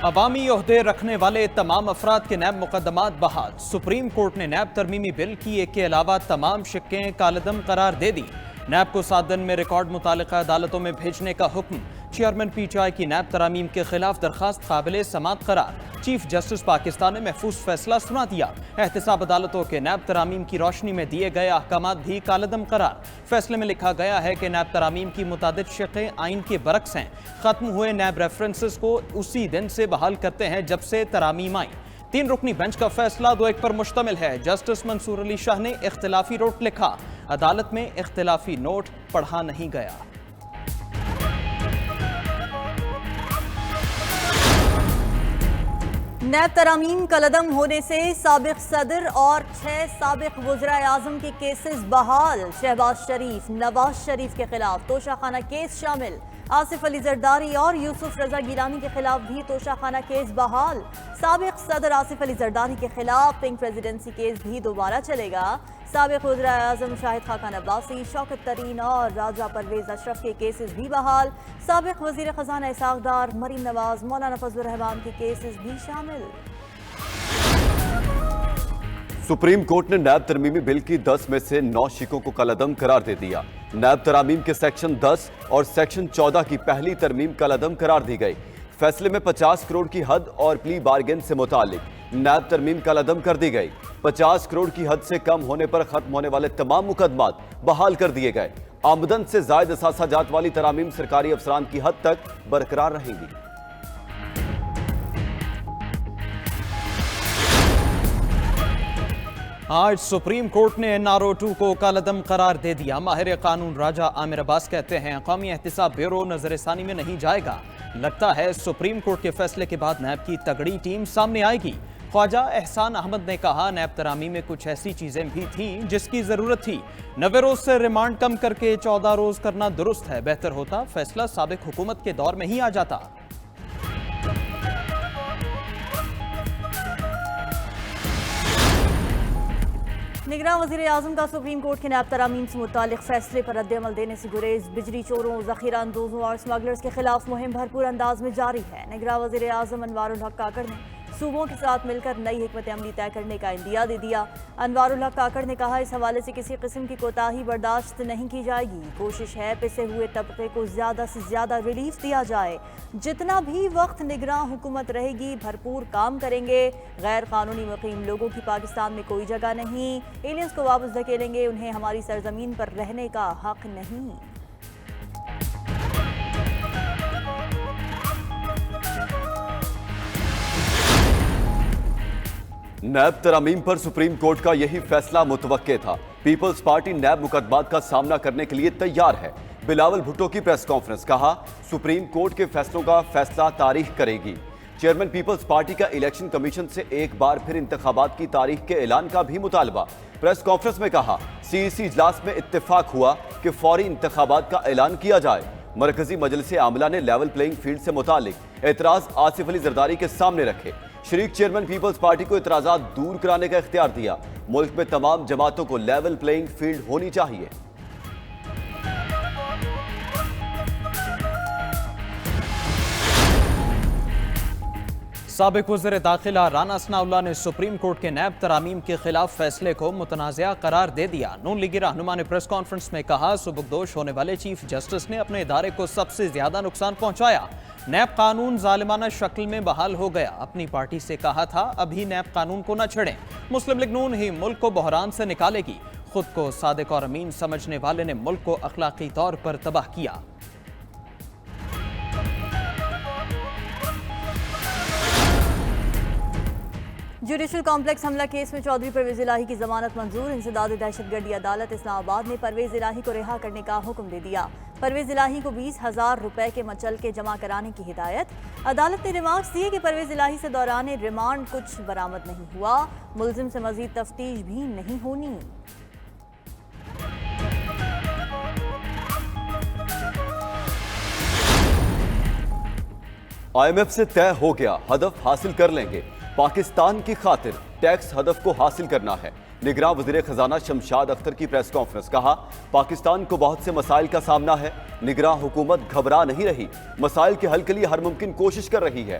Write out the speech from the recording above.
عوامی عہدے رکھنے والے تمام افراد کے نیب مقدمات بحال۔ سپریم کورٹ نے نیب ترمیمی بل کی ایک کے علاوہ تمام شقیں کالعدم قرار دے دی۔ نیب کو 7 دن میں ریکارڈ متعلقہ عدالتوں میں بھیجنے کا حکم۔ چیئرمین پی ٹی آئی کی نیب ترامیم کے خلاف درخواست قابل سماعت قرار۔ چیف جسٹس پاکستان نے محفوظ فیصلہ سنا دیا۔ احتساب عدالتوں کے نیب ترامیم کی روشنی میں دیے گئے احکامات بھی کالعدم قرار۔ فیصلے میں لکھا گیا ہے کہ نیب ترامیم کی متعدد شقیں آئین کے برعکس ہیں۔ ختم ہوئے نیب ریفرنسز کو اسی دن سے بحال کرتے ہیں جب سے ترامیم آئیں۔ 3 رکنی بینچ کا فیصلہ 2-1 پر مشتمل ہے۔ جسٹس منصور علی شاہ نے اختلافی نوٹ لکھا۔ عدالت میں اختلافی نوٹ پڑھا نہیں گیا۔ نیب ترامیم کالعدم ہونے سے سابق صدر اور 6 سابق وزراء اعظم کے کیسز بحال۔ شہباز شریف، نواز شریف کے خلاف توشہ خانہ کیس شامل۔ آصف علی زرداری اور یوسف رضا گیلانی کے خلاف بھی توشہ خانہ کیس بحال۔ سابق صدر آصف علی زرداری کے خلاف پنک پریزیڈنسی کیس بھی دوبارہ چلے گا۔ سابق وزراء اعظم شاہد خاقان عباسی، شوکت طرین اور راجہ پرویز اشرف کے کیسز بھی بحال۔ سابق وزیر خزانہ اسحاق ڈار، مریم نواز، مولانا فضل الرحمان کے کیسز بھی شامل۔ سپریم کورٹ نے نیب ترمیمی بل کی 10 میں سے 9 شقوں کو کالعدم قرار دے دیا۔ نیب ترامیم کے سیکشن 10 اور سیکشن 14 کی پہلی ترمیم کالعدم قرار دی گئی۔ فیصلے میں 50 کروڑ کی حد اور پلی بارگین سے متعلق نیب ترمیم کالعدم کر دی گئی۔ 50 کروڑ کی حد سے کم ہونے پر ختم ہونے والے تمام مقدمات بحال کر دیے گئے۔ آمدن سے زائد اثاثہ جات والی ترامیم سرکاری افسران کی حد تک برقرار رہیں گی۔ آج سپریم کورٹ نے NRO2 کو کالعدم قرار دے دیا۔ ماہر قانون راجہ عامر عباس کہتے ہیں قومی احتساب بیورو نظر ثانی میں نہیں جائے گا۔ لگتا ہے سپریم کورٹ کے فیصلے کے بعد نیب کی تگڑی ٹیم سامنے آئے گی۔ خواجہ احسان احمد نے کہا نیب ترامیم میں کچھ ایسی چیزیں بھی تھیں جس کی ضرورت تھی۔ 90 روز سے ریمانڈ کم کر کے 14 روز کرنا درست ہے۔ بہتر ہوتا فیصلہ سابق حکومت کے دور میں ہی آ جاتا۔ نگراں وزیر اعظم کا سپریم کورٹ کے نیب ترامیم سے متعلق فیصلے پر رد عمل دینے سے گریز۔ بجلی چوروں، ذخیرہ اندوزوں اور سمگلرز کے خلاف مہم بھرپور انداز میں جاری ہے۔ نگراں وزیر اعظم انوار الحق کاکڑ نے صوبوں کے ساتھ مل کر نئی حکمت عملی طے کرنے کا عندیہ دے دیا۔ انوار الحق کاکڑ نے کہا اس حوالے سے کسی قسم کی کوتاہی برداشت نہیں کی جائے گی۔ کوشش ہے پسے ہوئے طبقے کو زیادہ سے زیادہ ریلیف دیا جائے۔ جتنا بھی وقت نگراں حکومت رہے گی بھرپور کام کریں گے۔ غیر قانونی مقیم لوگوں کی پاکستان میں کوئی جگہ نہیں۔ ایلینز کو واپس دھکیلیں گے، انہیں ہماری سرزمین پر رہنے کا حق نہیں۔ نیب ترامیم پر سپریم کورٹ کا یہی فیصلہ متوقع تھا۔ پیپلز پارٹی نیب مقدمات کا سامنا کرنے کے لیے تیار ہے۔ بلاول بھٹو کی پریس کانفرنس، کہا سپریم کورٹ کے فیصلوں کا فیصلہ تاریخ کرے گی۔ چیئرمین پیپلز پارٹی کا الیکشن کمیشن سے ایک بار پھر انتخابات کی تاریخ کے اعلان کا بھی مطالبہ۔ پریس کانفرنس میں کہا CEC اجلاس میں اتفاق ہوا کہ فوری انتخابات کا اعلان کیا جائے۔ مرکزی مجلس عاملہ نے لیول پلینگ فیلڈ سے متعلق اعتراض آصف علی زرداری کے سامنے رکھے۔ شریک چیئرمین پیپلز پارٹی کو اعتراضات دور کرانے کا اختیار دیا۔ ملک میں تمام جماعتوں کو لیول پلینگ فیلڈ ہونی چاہیے۔ سابق وزیر داخلہ رانا ثناءاللہ نے سپریم کورٹ کے نیب ترامیم کے خلاف فیصلے کو متنازعہ قرار دے دیا۔ نون لیگی رہنما نے پریس کانفرنس میں کہا سبکدوش ہونے والے چیف جسٹس نے اپنے ادارے کو سب سے زیادہ نقصان پہنچایا۔ نیب قانون ظالمانہ شکل میں بحال ہو گیا۔ اپنی پارٹی سے کہا تھا ابھی نیب قانون کو نہ چھڑیں۔ مسلم لیگ نون ہی ملک کو بحران سے نکالے گی۔ خود کو صادق اور امین سمجھنے والے نے ملک کو اخلاقی طور پر تباہ کیا۔ جوڈیشل کمپلیکس حملہ کیس میں چودھری پرویز الہی کی ضمانت منظور۔ انسداد دہشت گردی عدالت اسلام آباد نے پرویز الہی کو رہا کرنے کا حکم دے دیا۔ پرویز الہی کو 20,000 روپے کے مچل کے جمع کرانے کی ہدایت۔ عدالت نے ریمارکس دیے کہ پرویز الہی سے دوران ریمانڈ کچھ برآمد نہیں ہوا، ملزم سے مزید تفتیش بھی نہیں ہونی۔ IMF سے طے ہو گیا، ہدف حاصل کر لیں گے۔ پاکستان کی خاطر ٹیکس ہدف کو حاصل کرنا ہے۔ نگراں وزیر خزانہ شمشاد اختر کی پریس کانفرنس، کہا پاکستان کو بہت سے مسائل کا سامنا ہے۔ نگراں حکومت گھبرا نہیں رہی، مسائل کے حل کے لیے ہر ممکن کوشش کر رہی ہے۔